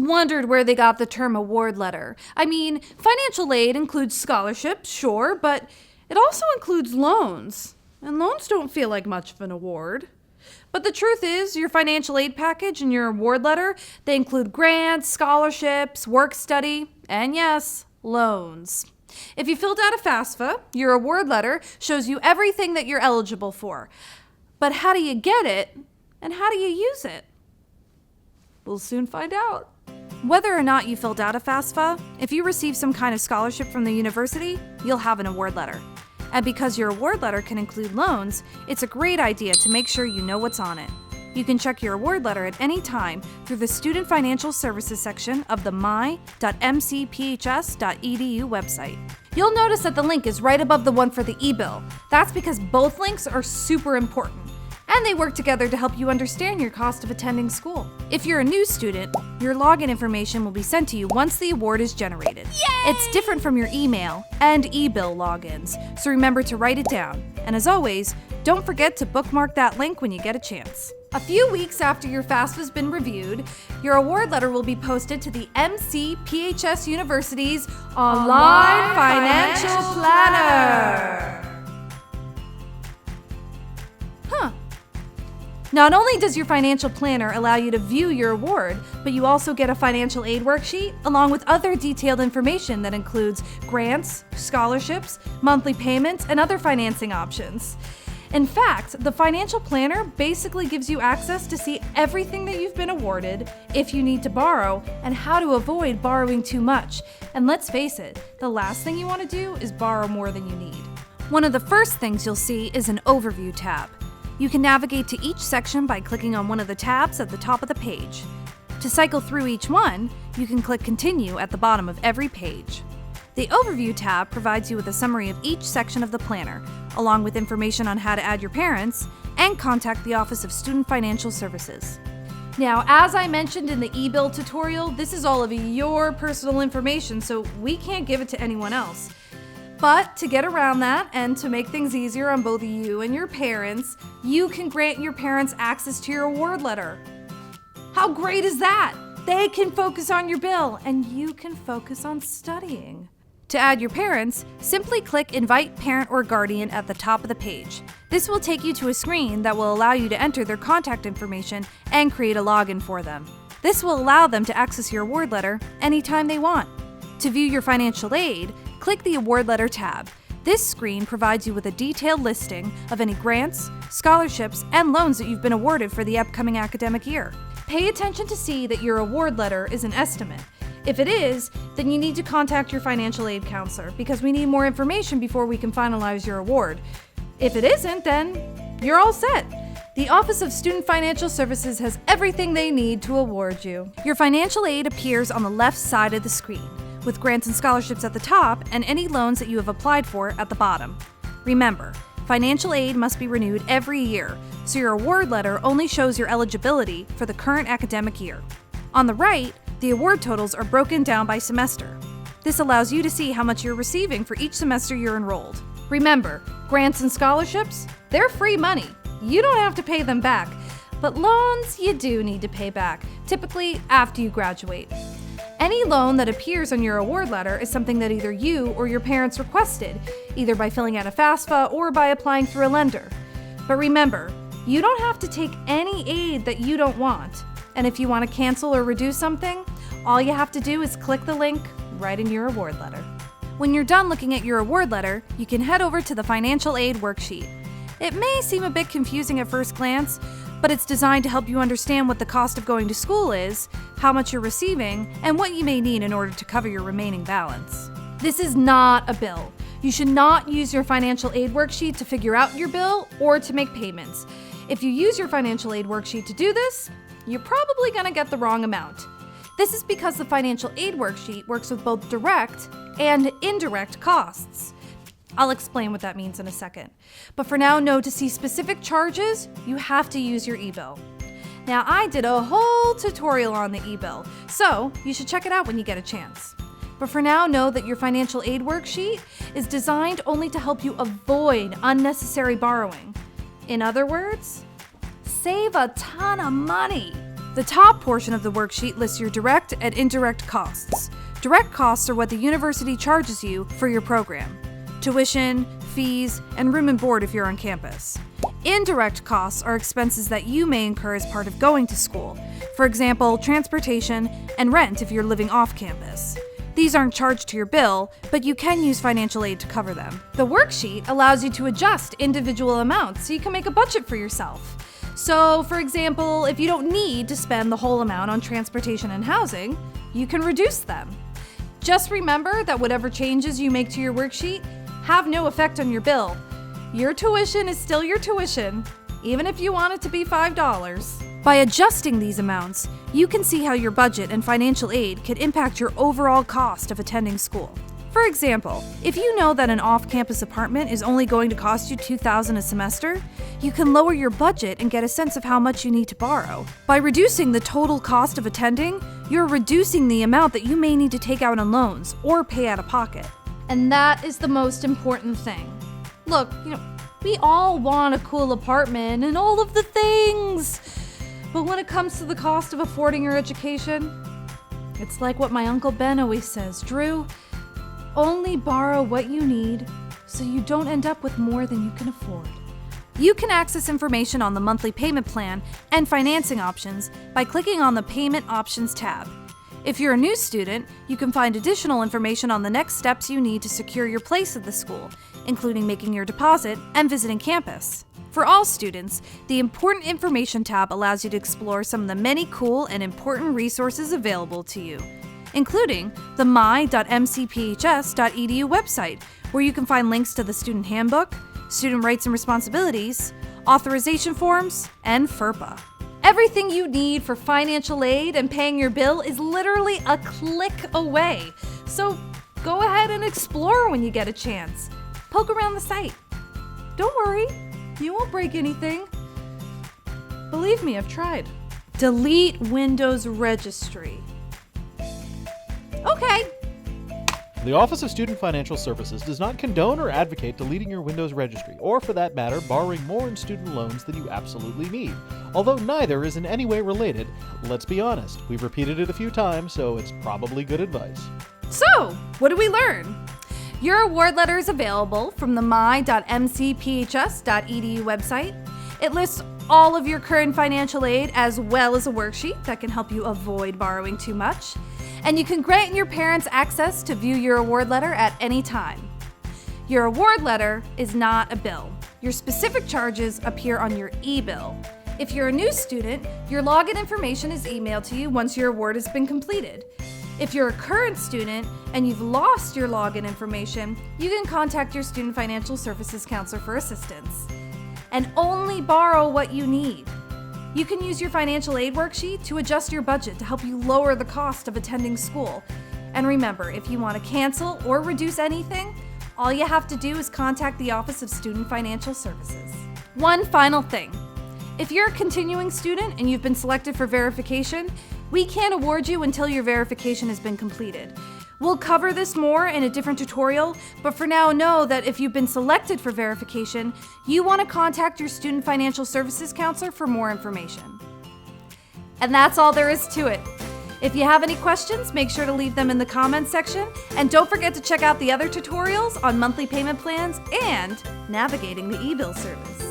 wondered where they got the term award letter. I mean, financial aid includes scholarships, sure, but it also includes loans. And loans don't feel like much of an award. But the truth is, your financial aid package and your award letter, they include grants, scholarships, work study, and yes, loans. If you filled out a FAFSA, your award letter shows you everything that you're eligible for. But how do you get it, and how do you use it? We'll soon find out. Whether or not you filled out a FAFSA, if you receive some kind of scholarship from the university, you'll have an award letter. And because your award letter can include loans, it's a great idea to make sure you know what's on it. You can check your award letter at any time through the Student Financial Services section of the my.mcphs.edu website. You'll notice that the link is right above the one for the e-bill. That's because both links are super important, and they work together to help you understand your cost of attending school. If you're a new student, your login information will be sent to you once the award is generated. Yay! It's different from your email and e-bill logins, so remember to write it down. And as always, don't forget to bookmark that link when you get a chance. A few weeks after your FAFSA's been reviewed, your award letter will be posted to the MCPHS University's Online Financial Planner. Not only does your financial planner allow you to view your award, but you also get a financial aid worksheet along with other detailed information that includes grants, scholarships, monthly payments, and other financing options. In fact, the financial planner basically gives you access to see everything that you've been awarded, if you need to borrow, and how to avoid borrowing too much. And let's face it, the last thing you want to do is borrow more than you need. One of the first things you'll see is an overview tab. You can navigate to each section by clicking on one of the tabs at the top of the page. To cycle through each one, you can click Continue at the bottom of every page. The Overview tab provides you with a summary of each section of the planner, along with information on how to add your parents and contact the Office of Student Financial Services. Now, as I mentioned in the e-bill tutorial, this is all of your personal information, so we can't give it to anyone else. But to get around that and to make things easier on both you and your parents, you can grant your parents access to your award letter. How great is that? They can focus on your bill and you can focus on studying. To add your parents, simply click Invite Parent or Guardian at the top of the page. This will take you to a screen that will allow you to enter their contact information and create a login for them. This will allow them to access your award letter anytime they want. To view your financial aid, click the Award Letter tab. This screen provides you with a detailed listing of any grants, scholarships, and loans that you've been awarded for the upcoming academic year. Pay attention to see that your award letter is an estimate. If it is, then you need to contact your financial aid counselor because we need more information before we can finalize your award. If it isn't, then you're all set. The Office of Student Financial Services has everything they need to award you. Your financial aid appears on the left side of the screen, with grants and scholarships at the top and any loans that you have applied for at the bottom. Remember, financial aid must be renewed every year, so your award letter only shows your eligibility for the current academic year. On the right, the award totals are broken down by semester. This allows you to see how much you're receiving for each semester you're enrolled. Remember, grants and scholarships, they're free money. You don't have to pay them back, but loans you do need to pay back, typically after you graduate. Any loan that appears on your award letter is something that either you or your parents requested, either by filling out a FAFSA or by applying through a lender. But remember, you don't have to take any aid that you don't want. And if you want to cancel or reduce something, all you have to do is click the link right in your award letter. When you're done looking at your award letter, you can head over to the Financial Aid Worksheet. It may seem a bit confusing at first glance, but it's designed to help you understand what the cost of going to school is, how much you're receiving, and what you may need in order to cover your remaining balance. This is not a bill. You should not use your financial aid worksheet to figure out your bill or to make payments. If you use your financial aid worksheet to do this, you're probably going to get the wrong amount. This is because the financial aid worksheet works with both direct and indirect costs. I'll explain what that means in a second. But for now, know to see specific charges, you have to use your e-bill. Now, I did a whole tutorial on the e-bill, so you should check it out when you get a chance. But for now, know that your financial aid worksheet is designed only to help you avoid unnecessary borrowing. In other words, save a ton of money. The top portion of the worksheet lists your direct and indirect costs. Direct costs are what the university charges you for your program: tuition, fees, and room and board if you're on campus. Indirect costs are expenses that you may incur as part of going to school. For example, transportation and rent if you're living off campus. These aren't charged to your bill, but you can use financial aid to cover them. The worksheet allows you to adjust individual amounts so you can make a budget for yourself. So, for example, if you don't need to spend the whole amount on transportation and housing, you can reduce them. Just remember that whatever changes you make to your worksheet have no effect on your bill. Your tuition is still your tuition, even if you want it to be $5. By adjusting these amounts, you can see how your budget and financial aid can impact your overall cost of attending school. For example, if you know that an off-campus apartment is only going to cost you $2,000 a semester, you can lower your budget and get a sense of how much you need to borrow. By reducing the total cost of attending, you're reducing the amount that you may need to take out on loans or pay out of pocket. And that is the most important thing. Look, we all want a cool apartment and all of the things. But when it comes to the cost of affording your education, it's like what my Uncle Ben always says, Drew, only borrow what you need so you don't end up with more than you can afford. You can access information on the monthly payment plan and financing options by clicking on the Payment Options tab. If you're a new student, you can find additional information on the next steps you need to secure your place at the school, including making your deposit and visiting campus. For all students, the Important Information tab allows you to explore some of the many cool and important resources available to you, including the my.mcphs.edu website, where you can find links to the student handbook, student rights and responsibilities, authorization forms, and FERPA. Everything you need for financial aid and paying your bill is literally a click away. So go ahead and explore when you get a chance. Poke around the site. Don't worry, you won't break anything. Believe me, I've tried. Delete Windows Registry. Okay. The Office of Student Financial Services does not condone or advocate deleting your Windows registry, or for that matter, borrowing more in student loans than you absolutely need. Although neither is in any way related, let's be honest, we've repeated it a few times, so it's probably good advice. So, what did we learn? Your award letter is available from the my.mcphs.edu website. It lists all of your current financial aid as well as a worksheet that can help you avoid borrowing too much. And you can grant your parents access to view your award letter at any time. Your award letter is not a bill. Your specific charges appear on your e-bill. If you're a new student, your login information is emailed to you once your award has been completed. If you're a current student and you've lost your login information, you can contact your Student Financial Services counselor for assistance. And only borrow what you need. You can use your financial aid worksheet to adjust your budget to help you lower the cost of attending school. And remember, if you want to cancel or reduce anything, all you have to do is contact the Office of Student Financial Services. One final thing. If you're a continuing student and you've been selected for verification, we can't award you until your verification has been completed. We'll cover this more in a different tutorial, but for now know that if you've been selected for verification, you want to contact your Student Financial Services counselor for more information. And that's all there is to it. If you have any questions, make sure to leave them in the comments section, and don't forget to check out the other tutorials on monthly payment plans and navigating the e-bill service.